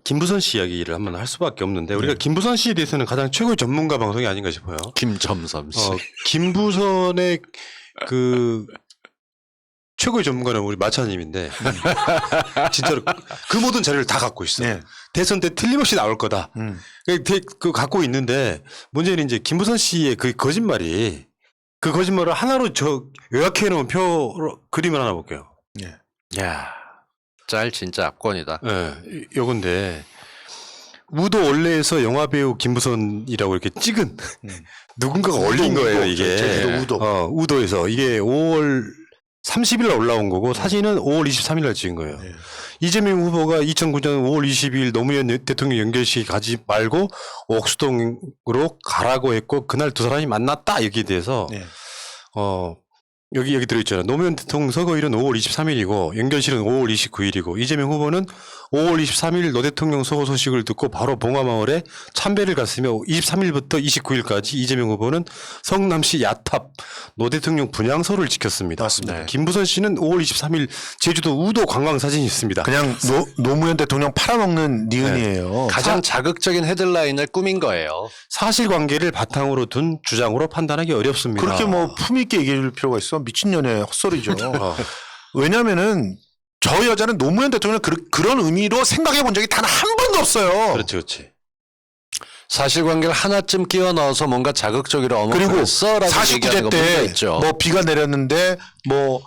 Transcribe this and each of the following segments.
김부선 씨 이야기를 한번 할 수밖에 없는데 우리가 김부선 씨에 대해서는 가장 최고의 전문가 방송이 아닌가 싶어요. 김첨삼 씨. 김부선의 그 최고의 전문가는 우리 마차님인데 진짜로 그 모든 자료를 다 갖고 있어. 네. 대선 때 틀림없이 나올 거다. 그 갖고 있는데 문제는 이제 김부선 씨의 그 거짓말이 그 거짓말을 하나로 요약해 놓은 그림을 하나 볼게요. 네. 야, 짤 진짜 압권이다. 예, 요건데 우도 원래에서 영화배우 김부선이라고 이렇게 찍은 누군가가 올린 거예요, 이게. 제주도 우도. 우도에서 이게 5월 30일 날 올라온 거고 사진은 5월 23일 날 찍은 거예요. 네. 이재명 후보가 2009년 5월 22일 노무현 대통령 연결식 가지 말고 옥수동으로 가라고 했고 그날 두 사람이 만났다 여기에 대해서 네. 여기 들어있잖아요. 노무현 대통령 서거일은 5월 23일이고 연결실은 5월 29일이고 이재명 후보는 5월 23일 노 대통령 서거 소식을 듣고 바로 봉화마을에 참배를 갔으며 23일부터 29일까지 이재명 후보는 성남시 야탑 노 대통령 분향소를 지켰습니다. 맞습니다. 네. 김부선 씨는 5월 23일 제주도 우도 관광 사진이 있습니다. 그냥 노무현 대통령 팔아먹는 니은이에요. 가장 자극적인 헤드라인을 꾸민 거예요. 사실관계를 바탕으로 둔 주장으로 판단하기 어렵습니다. 그렇게 뭐 품있게 얘기해 줄 필요가 있어? 미친년의 헛소리죠. 왜냐면은 저 여자는 노무현 대통령을 그런 의미로 생각해 본 적이 단 한 번도 없어요. 그렇지. 사실관계를 하나쯤 끼워 넣어서 뭔가 자극적이로 어머 그리고 그랬어라고 얘기하는 49제 거 뭔가 때 있죠. 뭐 비가 내렸는데 뭐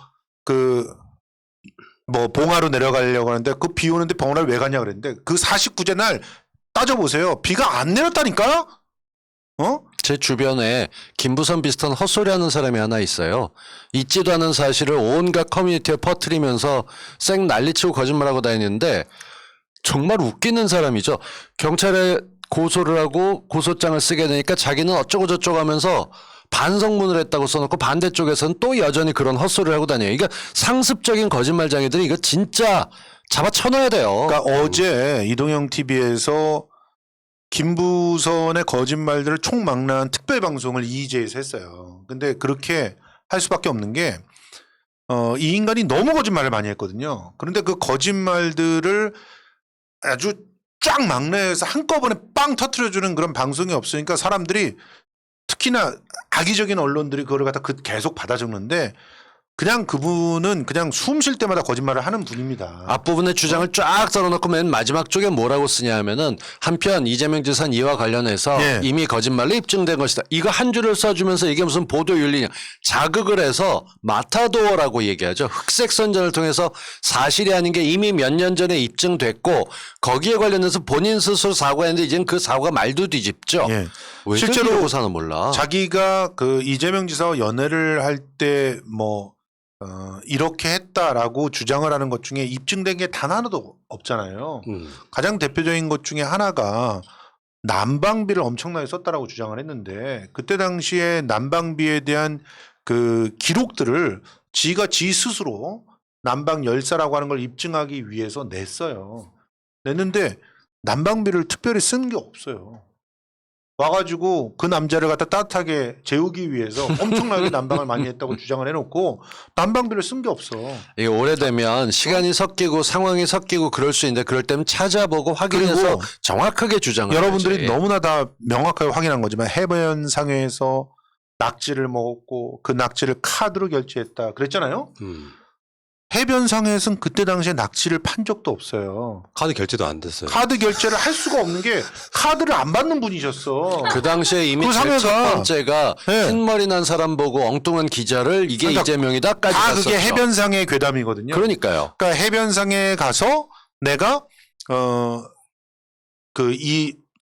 봉화로 내려가려고 하는데 그 비 오는데 봉화를 왜 가냐 그랬는데 그 49제 날 따져보세요. 비가 안 내렸다니까? 제 주변에 김부선 비슷한 헛소리하는 사람이 하나 있어요. 있지도 않은 사실을 온갖 커뮤니티에 퍼뜨리면서 쌩 난리치고 거짓말하고 다니는데 정말 웃기는 사람이죠. 경찰에 고소를 하고 고소장을 쓰게 되니까 자기는 어쩌고 저쩌고 하면서 반성문을 했다고 써놓고 반대쪽에서는 또 여전히 그런 헛소리를 하고 다녀요. 이거 상습적인 거짓말쟁이들이 이거 진짜 잡아 쳐놔야 돼요. 그러니까 어제 이동형 TV에서 김부선의 거짓말들을 총망라한 특별 방송을 이재에서 했어요. 근데 그렇게 할 수밖에 없는 게 이 인간이 너무 거짓말을 많이 했거든요. 그런데 그 거짓말들을 아주 쫙 망라해서 한꺼번에 빵 터트려주는 그런 방송이 없으니까 사람들이 특히나 악의적인 언론들이 그걸 갖다 계속 받아 적는데 그냥 그분은 그냥 숨 쉴 때마다 거짓말을 하는 분입니다. 앞부분에 주장을 쫙 썰어놓고 맨 마지막 쪽에 뭐라고 쓰냐 하면은 한편 이재명 지사 이와 관련해서 예. 이미 거짓말로 입증된 것이다. 이거 한 줄을 써주면서 이게 무슨 보도윤리냐. 자극을 해서 마타도어라고 얘기하죠. 흑색 선전을 통해서 사실이 아닌 게 이미 몇 년 전에 입증됐고 거기에 관련해서 본인 스스로 사과했는데 이제는 그 사과가 말도 뒤집죠. 예. 왜 실제로 고사는 몰라. 자기가 그 이재명 지사와 연애를 할 때 이렇게 했다라고 주장을 하는 것 중에 입증된 게 단 하나도 없잖아요. 가장 대표적인 것 중에 하나가 난방비를 엄청나게 썼다라고 주장을 했는데 그때 당시에 난방비에 대한 그 기록들을 지가 지 스스로 난방 열사라고 하는 걸 입증하기 위해서 냈는데 난방비를 특별히 쓴 게 없어요. 와가지고 그 남자를 갖다 따뜻하게 재우기 위해서 엄청나게 난방을 많이 했다고 주장을 해놓고 난방비를 쓴 게 없어. 이게 오래되면 시간이 섞이고 상황이 섞이고 그럴 수 있는데 그럴 때면 찾아보고 확인해서 그리고 정확하게 주장을 여러분들이 하지. 너무나 다 명확하게 확인한 거지만 해변상에서 낙지를 먹었고 그 낙지를 카드로 결제했다 그랬잖아요. 해변상에서는 그때 당시에 낙지를 판 적도 없어요. 카드 결제도 안 됐어요. 카드 결제를 할 수가 없는 게 카드를 안 받는 분이셨어. 그 당시에 이미 그 제일 첫 상해가 번째가 네. 흰머리 난 사람 보고 엉뚱한 기자를 이게 그러니까 이재명이다까지 다 갔었죠. 그게 해변상의 괴담이거든요. 그러니까요. 그러니까 해변상에 가서 내가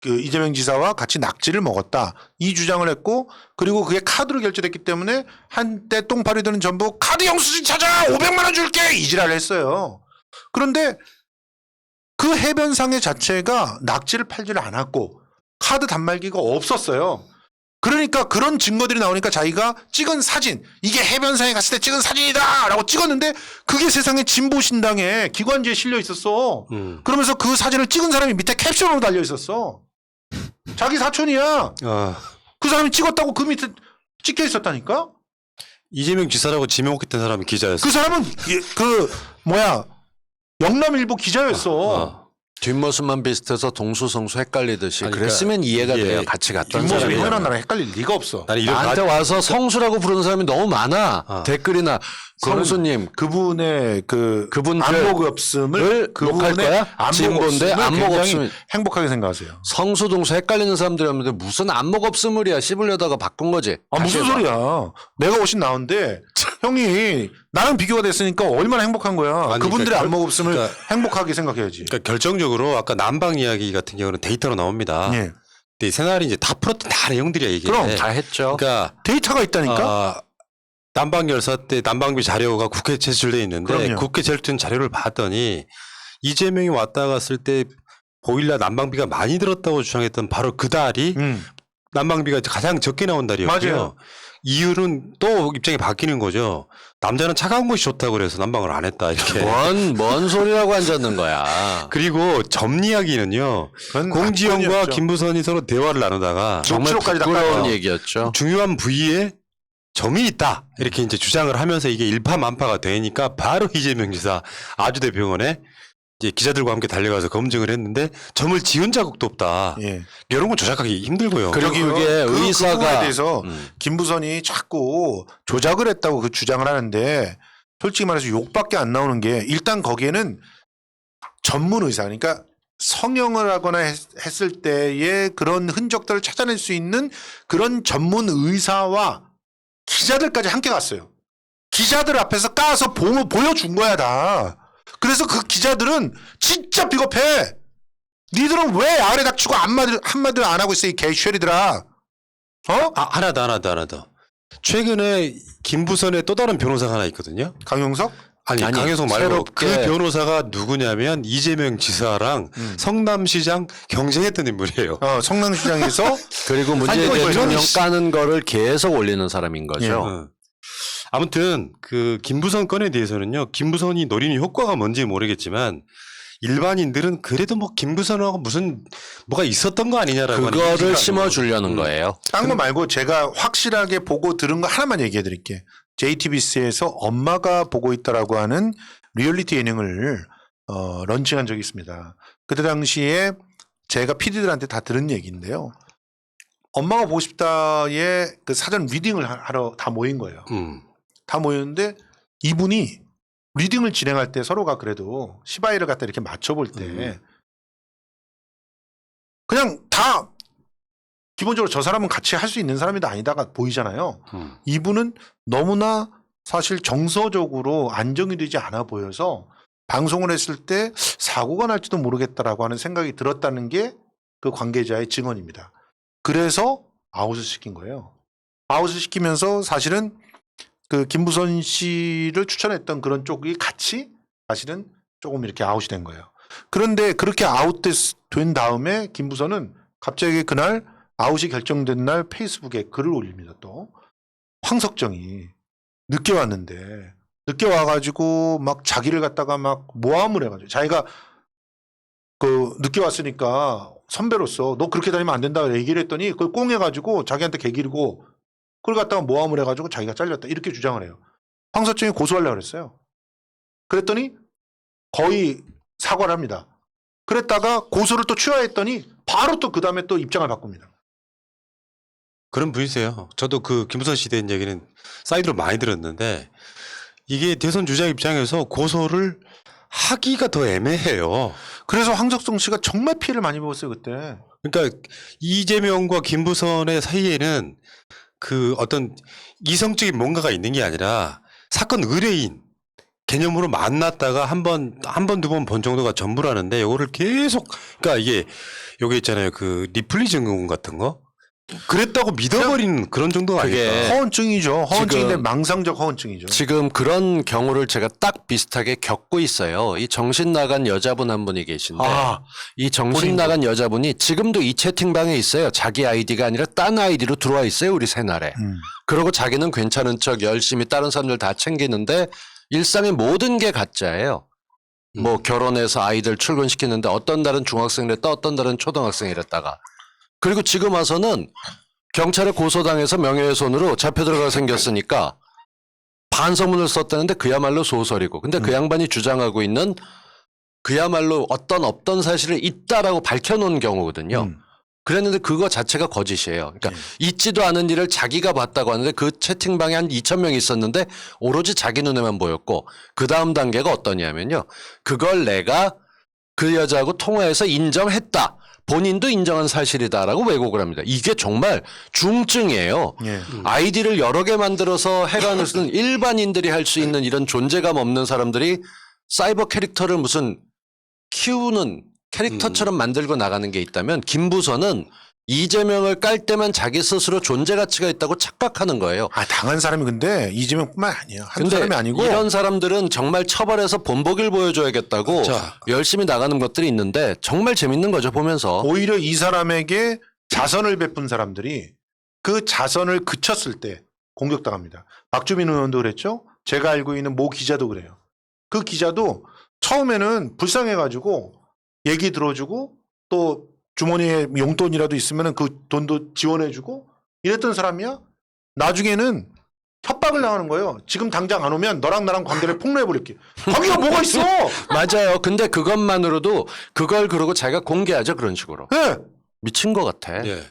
이재명 지사와 같이 낙지를 먹었다 이 주장을 했고 그리고 그게 카드로 결제됐기 때문에 한때 똥파리 드는 전부 카드 영수증 찾아 500만 원 줄게 이 지랄을 했어요. 그런데 그 해변상의 자체가 낙지를 팔지를 않았고 카드 단말기가 없었어요. 그러니까 그런 증거들이 나오니까 자기가 찍은 사진 이게 해변상에 갔을 때 찍은 사진이다 라고 찍었는데 그게 세상에 진보신당에 기관지에 실려 있었어. 그러면서 그 사진을 찍은 사람이 밑에 캡션으로 달려 있었어. 자기 사촌이야. 그 사람이 찍었다고 그 밑에 찍혀 있었다니까. 이재명 지사라고 지명했던 사람이 기자였어. 그 사람은 영남일보 기자였어. 뒷모습만 비슷해서 동수성수 헷갈리듯이 아니, 그랬으면 이해가 이게 돼요. 같이 갔던 뒷모습이 사람이. 형이랑 나랑 헷갈릴 리가 없어. 나는 이런 나한테 와서 성수라고 부르는 사람이 너무 많아. 댓글이나 그거는 성수님 그분의 그분들 안목 없음을 을 욕할 거야? 안목 진보인데 없음을 안목 굉장히 없음을 행복하게 생각하세요. 성수 동수 헷갈리는 사람들이 없는데 무슨 안목 없음을이야 씹으려다가 바꾼 거지. 아 무슨 다시 해봐. 소리야? 내가 훨씬 나은데 형이 나랑 비교가 됐으니까 얼마나 행복한 거야. 아니, 그분들의 그러니까 안목 없음을 그러니까- 행복하게 생각해야지. 그러니까 결정적으로 아까 난방 이야기 같은 경우는 데이터로 나옵니다. 예. 근데 이 새날이 이제 다 풀었던 다 내용들이야 이게. 그럼 다 했죠. 그러니까 데이터가 있다니까. 난방 열사 때 난방비 자료가 국회에 제출돼 있는데 그럼요. 국회 제출된 자료를 봤더니 이재명이 왔다 갔을 때 보일러 난방비가 많이 들었다고 주장했던 바로 그 달이 난방비가 가장 적게 나온 달이었고요. 맞아요. 이유는 또 입장이 바뀌는 거죠. 남자는 차가운 곳이 좋다고 그래서 난방을 안 했다 이렇게. 뭔 소리라고 앉았는 거야. 그리고 점 이야기는요. 그건 공지영과 나쁜 김부선이 서로 대화를 나누다가 정말 녹취록까지 다 부끄러운 깔아요. 얘기였죠. 중요한 부위에 점이 있다 이렇게 이제 주장을 하면서 이게 일파만파가 되니까 바로 이재명 지사 아주대병원에 이제 기자들과 함께 달려가서 검증을 했는데 점을 지은 자국도 없다. 예. 이런 건 조작하기 힘들고요. 그리고 그게 그 의사가 부분에 대해서 음. 김부선이 자꾸 조작을 했다고 그 주장을 하는데 솔직히 말해서 욕밖에 안 나오는 게 일단 거기에는 전문 의사 그러니까 성형을 하거나 했을 때의 그런 흔적들을 찾아낼 수 있는 그런 전문 의사와 기자들까지 함께 갔어요. 기자들 앞에서 까서 보여준 거야 다. 그래서 그 기자들은 진짜 비겁해. 니들은 왜 아래 닥치고 한마디를 안 하고 있어 이 개쉐리들아. 어? 하나 더. 최근에 김부선의 또 다른 변호사가 하나 있거든요. 강용석? 아니 강효석 말고 새롭게 그 변호사가 누구냐면 이재명 지사랑 성남시장 경쟁했던 인물이에요. 성남시장에서 그리고 문재인 아니, 뭐 대통령 이런 까는 거를 계속 올리는 사람인 거죠. 예. 아무튼 그 김부선 건에 대해서는요. 김부선이 노리는 효과가 뭔지 모르겠지만 일반인들은 그래도 뭐 김부선하고 무슨 뭐가 있었던 거 아니냐라고 하는 그거를 인식이 심어주려는 거예요. 딴 거 말고 제가 확실하게 보고 들은 거 하나만 얘기해 드릴게. JTBC에서 엄마가 보고 있다라고 하는 리얼리티 예능을 런칭한 적이 있습니다. 그때 당시에 제가 PD들한테 다 들은 얘기인데요. 엄마가 보고 싶다의 그 사전 리딩을 하러 다 모인 거예요. 다 모였는데 이분이 리딩을 진행할 때 서로가 그래도 시바이를 갖다 이렇게 맞춰볼 때 그냥 다 기본적으로 저 사람은 같이 할 수 있는 사람이다 아니다가 보이잖아요. 이분은 너무나 사실 정서적으로 안정이 되지 않아 보여서 방송을 했을 때 사고가 날지도 모르겠다라고 하는 생각이 들었다는 게 그 관계자의 증언입니다. 그래서 아웃을 시킨 거예요. 아웃을 시키면서 사실은 그 김부선 씨를 추천했던 그런 쪽이 같이 사실은 조금 이렇게 아웃이 된 거예요. 그런데 그렇게 아웃된 다음에 김부선은 갑자기 그날 아웃이 결정된 날 페이스북에 글을 올립니다. 또 황석정이 늦게 왔는데 늦게 와가지고 막 자기를 갖다가 막 모함을 해가지고 자기가 그 늦게 왔으니까 선배로서 너 그렇게 다니면 안 된다 얘기를 했더니 그걸 꽁해가지고 자기한테 개기르고 그걸 갖다가 모함을 해가지고 자기가 잘렸다 이렇게 주장을 해요. 황석정이 고소하려고 그랬어요. 그랬더니 거의 사과를 합니다. 그랬다가 고소를 또 취하했더니 바로 또 그 다음에 또 입장을 바꿉니다. 그런 분이세요. 저도 그 김부선 씨 된 얘기는 사이드로 많이 들었는데 이게 대선 주자 입장에서 고소를 하기가 더 애매해요. 그래서 황석정 씨가 정말 피해를 많이 입었어요 그때. 그러니까 이재명과 김부선의 사이에는 그 어떤 이성적인 뭔가가 있는 게 아니라 사건 의뢰인 개념으로 만났다가 한 번, 두 번 본 정도가 전부라는데 요거를 계속 그러니까 이게 요게 있잖아요. 그 리플리 증후군 같은 거. 그랬다고 믿어버리는 그런 정도가 그게 아닐까. 허언증이죠. 허언증인데 지금- 망상적 허언증이죠. 지금 그런 경우를 제가 딱 비슷하게 겪고 있어요. 이 정신 나간 여자분 한 분이 계신데 이 정신 본인도. 나간 여자분이 지금도 이 채팅방에 있어요. 자기 아이디가 아니라 딴 아이디로 들어와 있어요. 우리 새날에. 그러고 자기는 괜찮은 척 열심히 다른 사람들 다 챙기는데 일상의 모든 게 가짜예요. 뭐 결혼해서 아이들 출근시키는데 어떤 달은 중학생이랬다 어떤 달은 초등학생이랬다가 그리고 지금 와서는 경찰에 고소당해서 명예훼손으로 잡혀 들어가 생겼으니까 반성문을 썼다는데 그야말로 소설이고 근데 그 양반이 주장하고 있는 그야말로 어떤 없던 사실을 있다라고 밝혀놓은 경우거든요. 그랬는데 그거 자체가 거짓이에요. 그러니까 있지도 않은 일을 자기가 봤다고 하는데 그 채팅방에 한 2,000명이 있었는데 오로지 자기 눈에만 보였고 그 다음 단계가 어떠냐면요. 그걸 내가 그 여자하고 통화해서 인정했다. 본인도 인정한 사실이다라고 왜곡을 합니다. 이게 정말 중증이에요. 예. 아이디를 여러 개 만들어서 해관을 쓰는 일반인들이 할 수 있는 이런 존재감 없는 사람들이 사이버 캐릭터를 무슨 키우는 캐릭터처럼 만들고 나가는 게 있다면 김부선은 이재명을 깔 때만 자기 스스로 존재 가치가 있다고 착각하는 거예요. 아, 당한 사람이 근데 이재명뿐만 아니에요. 한 근데 사람이 아니고 이런 사람들은 정말 처벌해서 본보기를 보여줘야겠다고 자. 열심히 나가는 것들이 있는데 정말 재밌는 거죠 보면서. 오히려 이 사람에게 자선을 베푼 사람들이 그 자선을 그쳤을 때 공격당합니다. 박주민 의원도 그랬죠. 제가 알고 있는 모 기자도 그래요. 그 기자도 처음에는 불쌍해가지고 얘기 들어주고 또 주머니에 용돈이라도 있으면 그 돈도 지원해주고 이랬던 사람이야. 나중에는 협박을 당하는 거예요. 지금 당장 안 오면 너랑 나랑 관계를 폭로해버릴게. 관계가 뭐가 있어? 맞아요. 근데 그것만으로도 그걸 그러고 자기가 공개하죠 그런 식으로. 네. 미친 것 같아. 예.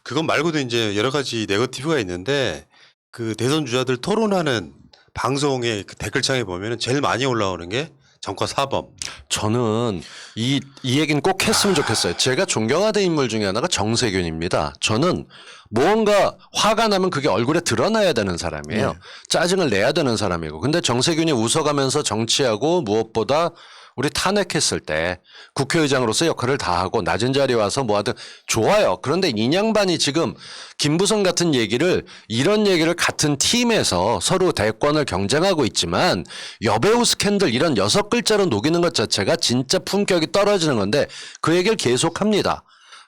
그건 말고도 이제 여러 가지 네거티브가 있는데 그 대선 주자들 토론하는 방송의 그 댓글창에 보면은 제일 많이 올라오는 게 정과 사범. 저는 이 얘기는 꼭 했으면 좋겠어요. 제가 존경하는 인물 중에 하나가 정세균입니다. 저는 무언가 화가 나면 그게 얼굴에 드러나야 되는 사람이에요. 네. 짜증을 내야 되는 사람이고. 근데 정세균이 웃어가면서 정치하고 무엇보다 우리 탄핵했을 때 국회의장으로서 역할을 다하고 낮은 자리에 와서 뭐 하든 좋아요. 그런데 인양반이 지금 김부선 같은 얘기를 이런 얘기를 같은 팀에서 서로 대권을 경쟁하고 있지만 여배우 스캔들 이런 6글자로 녹이는 것 자체가 진짜 품격이 떨어지는 건데 그 얘기를 계속합니다.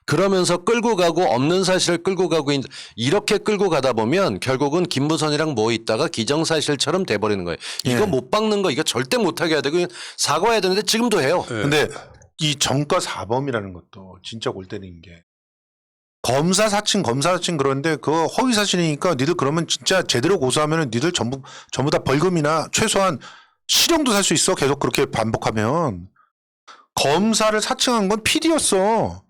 그러면서 끌고 가고 없는 사실을 끌고 가고 이렇게 끌고 가다 보면 결국은 김부선이랑 뭐 있다가 기정사실처럼 돼버리는 거예요. 이거 예. 못 박는 거 이거 절대 못하게 해야 되고 사과해야 되는데 지금도 해요. 예. 근데 이 정과 사범이라는 것도 진짜 골 때리는 게 검사 사칭 그러는데 그거 허위 사실이니까 니들 그러면 진짜 제대로 고소하면은 니들 전부 다 벌금이나 최소한 실형도 살 수 있어. 계속 그렇게 반복하면. 검사를 사칭한 건 PD였어.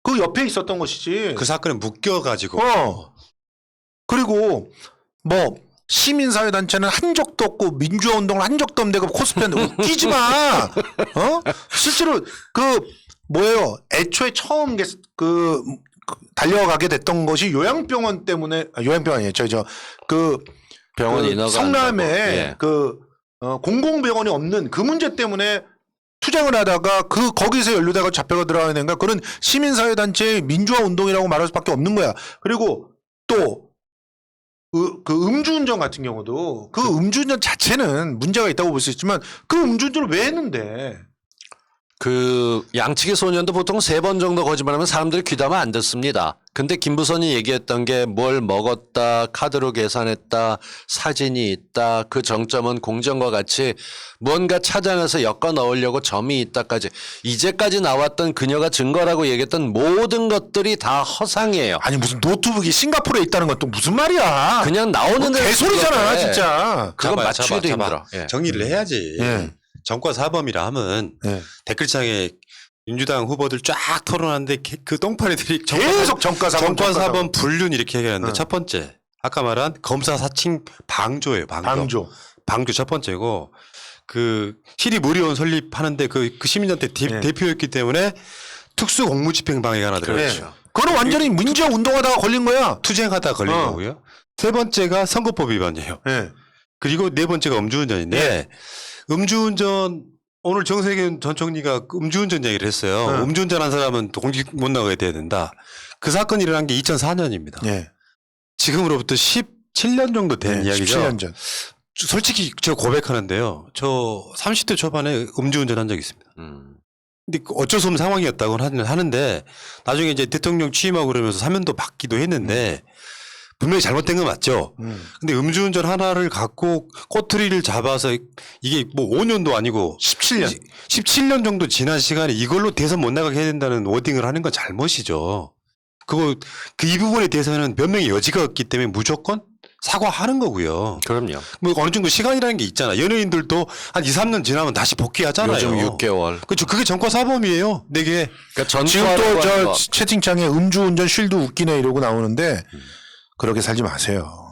그 옆에 있었던 것이지. 그 사건에 묶여가지고. 그리고 뭐 시민사회단체는 한 적도 없고 민주화 운동을 한 적도 없는데 그 코스프레인데 웃기지 마. 실제로 그 뭐예요? 애초에 처음 달려가게 됐던 것이 요양병원 때문에 요양병원 아니에요. 그 병원 인허가 성남에 한다고. 예. 공공병원이 없는 그 문제 때문에 투쟁을 하다가 거기서 연루돼가 잡혀가 들어가야 되는가 그런 시민사회단체의 민주화 운동이라고 말할 수밖에 없는 거야. 그리고 또 그 음주운전 같은 경우도 그 음주운전 자체는 문제가 있다고 볼 수 있지만 그 음주운전을 왜 했는데? 그 양치기 소년도 보통 3번 정도 거짓말하면 사람들이 귀담아 안 듣습니다. 근데 김부선이 얘기했던 게 뭘 먹었다, 카드로 계산했다, 사진이 있다, 그 정점은 공정과 같이 무언가 찾아내서 엮어 넣으려고 점이 있다까지 이제까지 나왔던 그녀가 증거라고 얘기했던 모든 것들이 다 허상이에요. 아니 무슨 노트북이 싱가포르에 있다는 건 또 무슨 말이야? 그냥 나오는 대로 개소리잖아 그렇게. 진짜. 그거 잡아요, 맞추기도 잡아. 힘들어. 예. 정리를 해야지. 예. 정과 사범이라 하면 예. 댓글창에 민주당 후보들 쫙 토론하는데 그 똥파리들이 계속 정과 사범 불륜 이렇게 얘기하는데 응. 첫 번째 아까 말한 검사 사칭 방조예요. 방조 첫 번째고 그 시립 의료원 설립하는데 그 시민단체 예. 대표였기 때문에 특수 공무집행 방해가 하나 들어요. 그렇죠. 그거는 완전히 민주화 운동하다가 걸린 거야. 투쟁하다 걸린 거고요. 세 번째가 선거법 위반이에요. 예. 그리고 네 번째가 음주운전인데 음주운전 오늘 정세균 전 총리가 음주운전 얘기를 했어요. 네. 음주운전한 사람은 또 공직 못 나가야 돼야 된다. 그 사건이 일어난 게 2004년입니다. 예. 지금으로부터 17년 정도 된 이야기죠. 17년 전. 솔직히 제가 고백하는데요. 저 30대 초반에 음주운전 한 적이 있습니다. 근데 어쩔 수 없는 상황이었다고는 하는데 나중에 이제 대통령 취임하고 그러면서 사면도 받기도 했는데 분명히 잘못된 건 맞죠. 근데 음주운전 하나를 갖고 꼬투리를 잡아서 이게 뭐 5년도 아니고 17년 정도 지난 시간에 이걸로 대선 못 나가게 해야 된다는 워딩을 하는 건 잘못이죠. 이 부분에 대해서는 변명의 여지가 없기 때문에 무조건 사과하는 거고요. 그럼요. 뭐 어느 정도 시간이라는 게 있잖아. 연예인들도 한 2, 3년 지나면 다시 복귀하잖아요. 요즘 6개월. 그렇죠. 그게 전과 사범이에요. 네 개. 그러니까 지금 전과라고 또 하는 저 거. 채팅창에 음주운전 쉴드 웃기네 이러고 나오는데 그렇게 살지 마세요.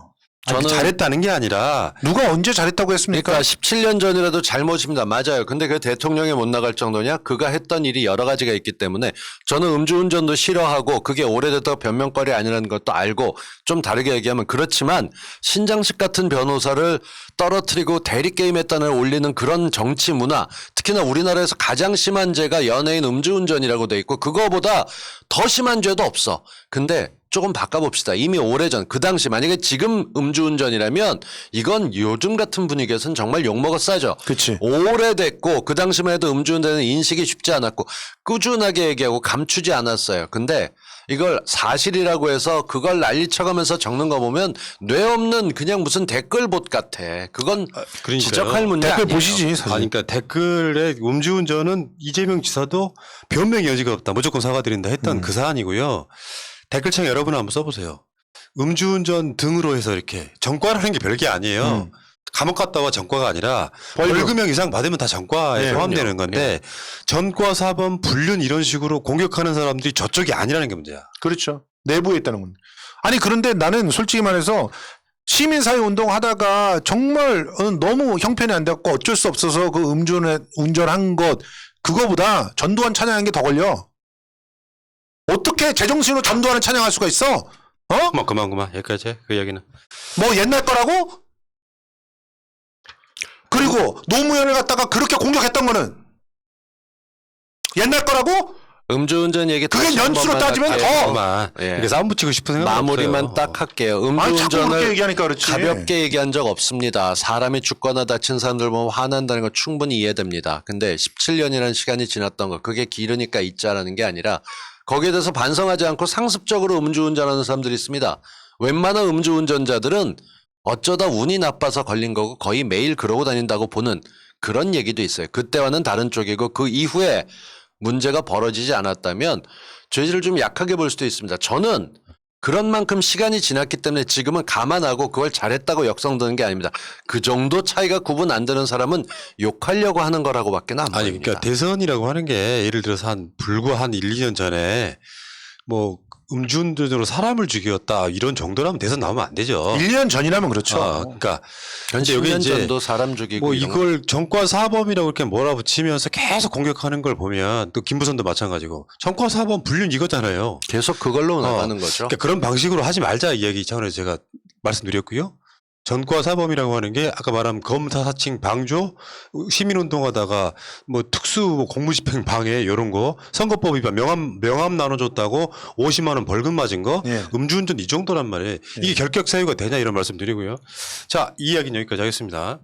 아니, 저는- 잘했다는 게 아니라 누가 언제 잘했다고 했습니까? 그러니까 17년 전이라도 잘못입니다. 맞아요. 근데 그 대통령에 못 나갈 정도냐? 그가 했던 일이 여러 가지가 있기 때문에 저는 음주운전도 싫어하고 그게 오래됐다고 변명거리 아니라는 것도 알고 좀 다르게 얘기하면 그렇지만 신장식 같은 변호사를 떨어뜨리고 대리게임했다는 올리는 그런 정치 문화 특히나 우리나라에서 가장 심한 죄가 연예인 음주운전이라고 돼 있고 그거보다 더 심한 죄도 없어. 근데 조금 바꿔봅시다. 이미 오래전 그 당시 만약에 지금 음주운전이라면 이건 요즘 같은 분위기에서는 정말 욕먹었어야죠. 그치. 오래됐고 그 당시만 해도 음주운전은 인식이 쉽지 않았고 꾸준하게 얘기하고 감추지 않았어요. 근데 이걸 사실이라고 해서 그걸 난리쳐가면서 적는 거 보면 뇌 없는 그냥 무슨 댓글봇 같아. 그건 그러니까요. 지적할 문제 댓글 아니에요. 보시지 사실. 아니, 그러니까 댓글에 음주운전은 이재명 지사도 변명의 여지가 없다. 무조건 사과드린다 했던 그 사안이고요. 댓글창 여러분 한번 써보세요. 음주운전 등으로 해서 이렇게 전과라는 게 별게 아니에요. 감옥 갔다 와 전과가 아니라 벌금형 이상 받으면 다 전과에 네, 포함되는 건데 전과 사범 불륜 이런 식으로 공격하는 사람들이 저쪽이 아니라는 게 문제야. 그렇죠. 내부에 있다는 건. 아니 그런데 나는 솔직히 말해서 시민사회 운동 하다가 정말 너무 형편이 안 됐고 어쩔 수 없어서 그 운전한 것 그거보다 전두환 찬양한 게 더 걸려. 어떻게 제정신으로 전두환을 찬양할 수가 있어? 어? 그만 여기까지 해. 그 이야기는. 뭐 옛날 거라고? 그리고 노무현을 갖다가 그렇게 공격했던 거는 옛날 거라고? 음주운전 얘기 그게 다시 한 연수로 번만 따지면 할게요. 더. 그만. 예. 이렇게 싸움 붙이고 싶은 생각 마무리만 없어요. 딱 할게요. 아니 자꾸 그렇게 음주운전을 얘기하니까 그렇지. 가볍게 얘기한 적 없습니다. 사람이 죽거나 다친 사람들 보면 화난다는 거 충분히 이해됩니다. 근데 17년이라는 시간이 지났던 거 그게 길으니까 있자라는 게 아니라 거기에 대해서 반성하지 않고 상습적으로 음주운전하는 사람들이 있습니다. 웬만한 음주운전자들은 어쩌다 운이 나빠서 걸린 거고 거의 매일 그러고 다닌다고 보는 그런 얘기도 있어요. 그때와는 다른 쪽이고 그 이후에 문제가 벌어지지 않았다면 죄질을 좀 약하게 볼 수도 있습니다. 저는 그런 만큼 시간이 지났기 때문에 지금은 감안하고 그걸 잘했다고 역성드는 게 아닙니다. 그 정도 차이가 구분 안 되는 사람은 욕하려고 하는 거라고밖에 안 보입니다. 아니, 그러니까 대선이라고 하는 게 예를 들어서 불과 한 1, 2년 전에 뭐 음주운전으로 사람을 죽였다 이런 정도라면 대선 나오면 안 되죠. 1년 전이라면 그렇죠. 그러니까 한 근데 여기 10년 이제 전도 사람 죽이고 뭐 이런 거. 이걸 전과 사범이라고 이렇게 몰아붙이면서 계속 공격하는 걸 보면 또 김부선도 마찬가지고 전과 사범 불륜 이거잖아요. 계속 그걸로 나가는 거죠. 그러니까 그런 방식으로 하지 말자 이야기 차원에서 제가 말씀드렸고요. 전과 사범이라고 하는 게 아까 말한 검사 사칭 방조 시민운동하다가 뭐 특수 공무집행 방해 이런 거 선거법 위반 명함 나눠줬다고 50만 원 벌금 맞은 거 예. 음주운전 이 정도란 말이에요. 이게 결격 사유가 되냐 이런 말씀 드리고요. 자, 이 이야기는 여기까지 하겠습니다.